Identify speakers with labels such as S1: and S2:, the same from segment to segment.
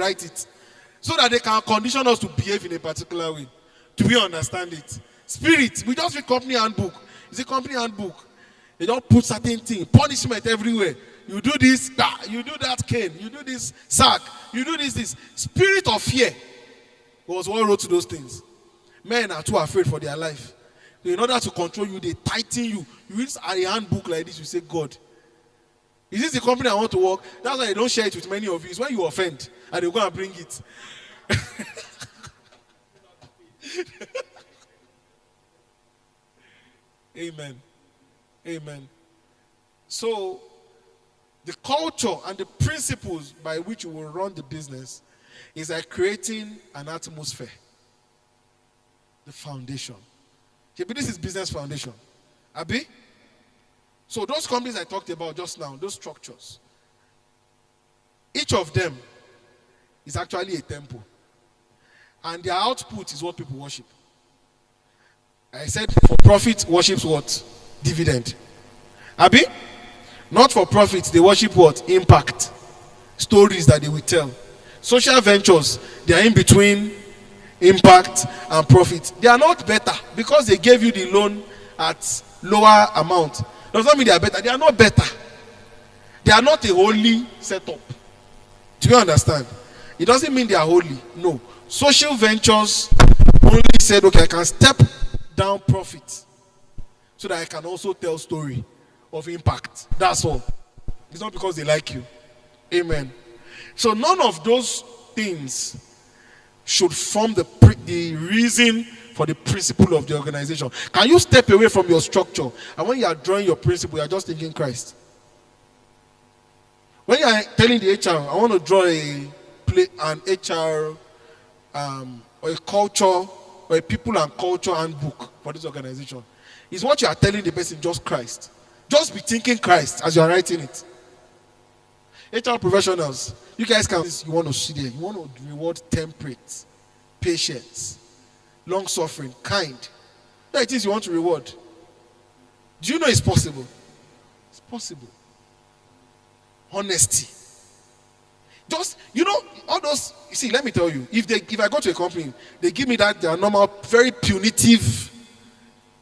S1: write it. So that they can condition us to behave in a particular way. Do we understand it? Spirit, we just read company handbook. It's a company handbook. They don't put certain things, punishment everywhere. You do this, you do that, cane. You do this, sack. You do this. Spirit of fear was what wrote those things. Men are too afraid for their life. In order to control you, they tighten you. You read a handbook like this, you say, God, is this the company I want to work? That's why they don't share it with many of you. It's when you offend, and they go and bring it. Amen. Amen. So, the culture and the principles by which you will run the business is like creating an atmosphere. The foundation. This is business foundation. Abi? So those companies I talked about just now, those structures, each of them is actually a temple. And their output is what people worship. I said for profit worships what? Dividend. Abi? Not for profit, they worship what? Impact. Stories that they will tell. Social ventures, they are in between impact and profit. They are not better because they gave you the loan at lower amount. Does not mean they are better. They are not better. They are not a holy setup. Do you understand? It doesn't mean they are holy. No. Social ventures only said, okay, I can step down profit so that I can also tell story of impact. That's all. It's not because they like you. Amen. So none of those things should form the reason for the principle of the organization. Can you step away from your structure, and when you are drawing your principle, you are just thinking Christ? When you are telling the HR, I want to draw an HR or a culture or a people and culture handbook for this organization, is what you are telling the person just Christ. Just be thinking Christ as you are writing it. HR professionals, you guys can, you want to see there, you want to reward temperate, patience, long suffering, kind. That it is you want to reward. Do you know it's possible? It's possible. Honesty. Just, all those, you see, let me tell you, if I go to a company, they give me their normal, very punitive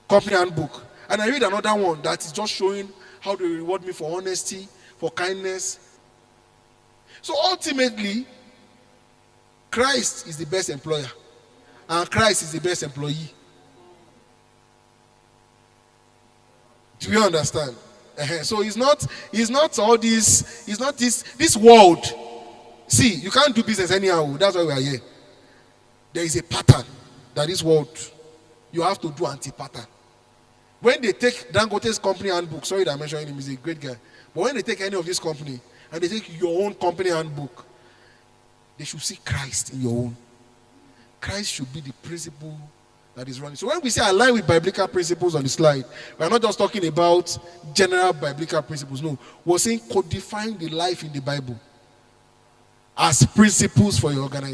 S1: company handbook, and I read another one that is just showing how they reward me for honesty, for kindness. So ultimately, Christ is the best employer, and Christ is the best employee. Do you understand? So it's not all this, it's not this world. See, you can't do business anyhow. That's why we are here. There is a pattern that this world, you have to do anti-pattern. When they take Dangote's company handbook, sorry that I'm mentioning him, he's a great guy. But when they take any of this company, and they take your own company handbook, they should see Christ in your own. Christ should be the principle that is running. So when we say align with biblical principles on the slide, we're not just talking about general biblical principles. No, we're saying codifying the life in the Bible as principles for your organization.